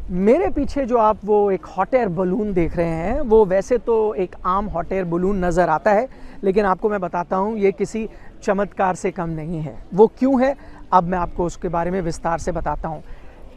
मेरे पीछे जो आप वो एक हॉट एयर बलून देख रहे हैं, वो वैसे तो एक आम हॉट एयर बलून नज़र आता है, लेकिन आपको मैं बताता हूँ ये किसी चमत्कार से कम नहीं है। वो क्यों है, अब मैं आपको उसके बारे में विस्तार से बताता हूँ।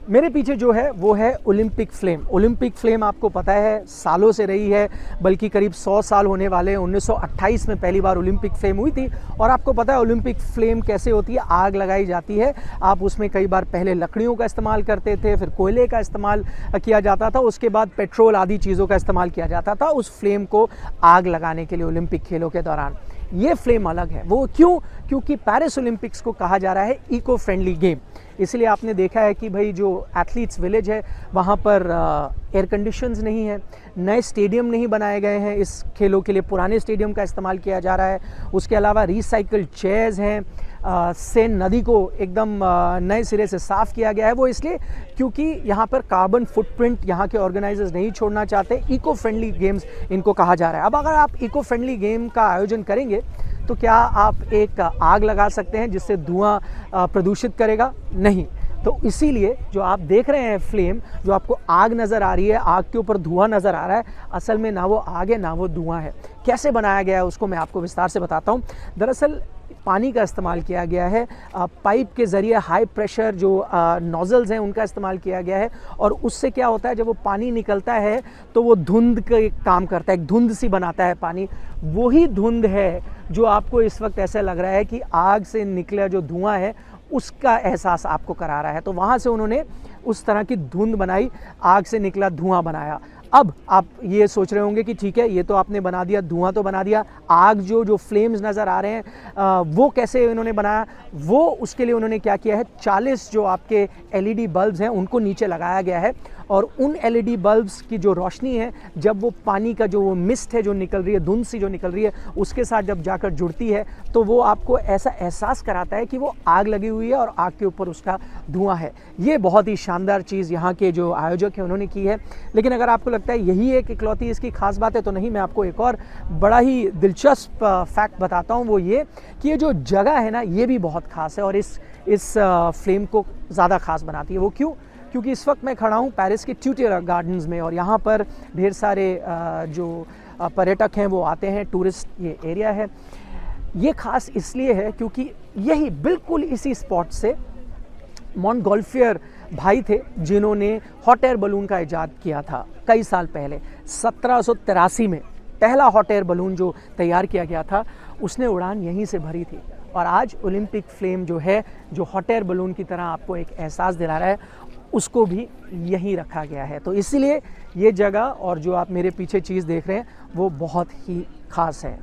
मेरे पीछे जो है वो है ओलंपिक फ्लेम। ओलंपिक फ्लेम आपको पता है सालों से रही है, बल्कि करीब 100 साल होने वाले। 1928 में पहली बार ओलंपिक फ्लेम हुई थी। और आपको पता है ओलंपिक फ्लेम कैसे होती है, आग लगाई जाती है। आप उसमें कई बार पहले लकड़ियों का इस्तेमाल करते थे, फिर कोयले का इस्तेमाल किया जाता था, उसके बाद पेट्रोल आदि चीज़ों का इस्तेमाल किया जाता था उस फ्लेम को आग लगाने के लिए ओलंपिक खेलों के दौरान। ये फ्लेम अलग है। वो क्यों? क्योंकि पेरिस ओलंपिक्स को कहा जा रहा है इको फ्रेंडली गेम। इसलिए आपने देखा है कि भाई जो एथलीट्स विलेज है वहाँ पर एयर कंडीशंस नहीं है, नए स्टेडियम नहीं बनाए गए हैं इस खेलों के लिए, पुराने स्टेडियम का इस्तेमाल किया जा रहा है। उसके अलावा रिसाइकल्ड चेयर्स हैं, सेन नदी को एकदम नए सिरे से साफ़ किया गया है। वो इसलिए क्योंकि यहाँ पर कार्बन फुटप्रिंट यहाँ के ऑर्गेनाइजर्स नहीं छोड़ना चाहते। इको फ्रेंडली गेम्स इनको कहा जा रहा है। अब अगर आप इको फ्रेंडली गेम का आयोजन करेंगे तो क्या आप एक आग लगा सकते हैं जिससे धुआं प्रदूषित करेगा? नहीं। तो इसीलिए जो आप देख रहे हैं फ्लेम, जो आपको आग नज़र आ रही है, आग के ऊपर धुआं नज़र आ रहा है, असल में ना वो आग है ना वो धुआं है। कैसे बनाया गया है उसको मैं आपको विस्तार से बताता हूँ। दरअसल पानी का इस्तेमाल किया गया है, पाइप के ज़रिए हाई प्रेशर जो नोज़ल्स हैं उनका इस्तेमाल किया गया है। और उससे क्या होता है, जब वो पानी निकलता है तो वो धुंध का काम करता है, एक धुंध सी बनाता है पानी। वही धुंध है जो आपको इस वक्त ऐसा लग रहा है कि आग से निकला जो धुआं है उसका एहसास आपको करा रहा है। तो वहाँ से उन्होंने उस तरह की धुंध बनाई, आग से निकला धुआं बनाया। अब आप ये सोच रहे होंगे कि ठीक है, ये तो आपने बना दिया, धुआं तो बना दिया, आग जो फ्लेम्स नज़र आ रहे हैं वो कैसे इन्होंने बनाया? वो उसके लिए उन्होंने क्या किया है, 40 जो आपके LED बल्ब्स हैं उनको नीचे लगाया गया है। और उन LED बल्ब्स की जो रोशनी है, जब वो पानी का जो वो मिस्ट है जो निकल रही है, धुंध सी जो निकल रही है, उसके साथ जब जाकर जुड़ती है तो वो आपको ऐसा एहसास कराता है कि वो आग लगी हुई है और आग के ऊपर उसका धुआं है। ये बहुत ही शानदार चीज़ यहाँ के जो आयोजक हैं उन्होंने की है। लेकिन अगर आपको लगता है यही एक इकलौती इसकी खास बात है तो नहीं, मैं आपको एक और बड़ा ही दिलचस्प फैक्ट बताता हूँ। वो ये कि ये जो जगह है ना, ये भी बहुत ख़ास है और इस फ्लेम को ज़्यादा ख़ास बनाती है। वो क्यों? क्योंकि इस वक्त मैं खड़ा हूँ पेरिस के ट्यूटियर गार्डन्स में, और यहाँ पर ढेर सारे जो पर्यटक हैं वो आते हैं, टूरिस्ट ये एरिया है। ये ख़ास इसलिए है क्योंकि यही बिल्कुल इसी स्पॉट से मोंटगोल्फियर भाई थे जिन्होंने हॉट एयर बलून का इजाद किया था कई साल पहले। 1783 में पहला हॉट एयर बलून जो तैयार किया गया था उसने उड़ान यहीं से भरी थी। और आज ओलंपिक फ्लेम जो है, जो हॉट एयर बलून की तरह आपको एक एहसास दिला रहा है, उसको भी यहीं रखा गया है। तो इसीलिए ये जगह और जो आप मेरे पीछे चीज़ देख रहे हैं वो बहुत ही ख़ास है।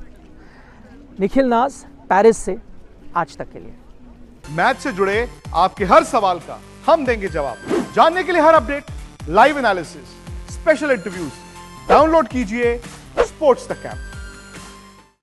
निखिल नाज, पेरिस से आज तक के लिए। मैच से जुड़े आपके हर सवाल का हम देंगे जवाब। जानने के लिए हर update, live analysis, special interviews, download कीजिए स्पोर्ट्स तक ऐप।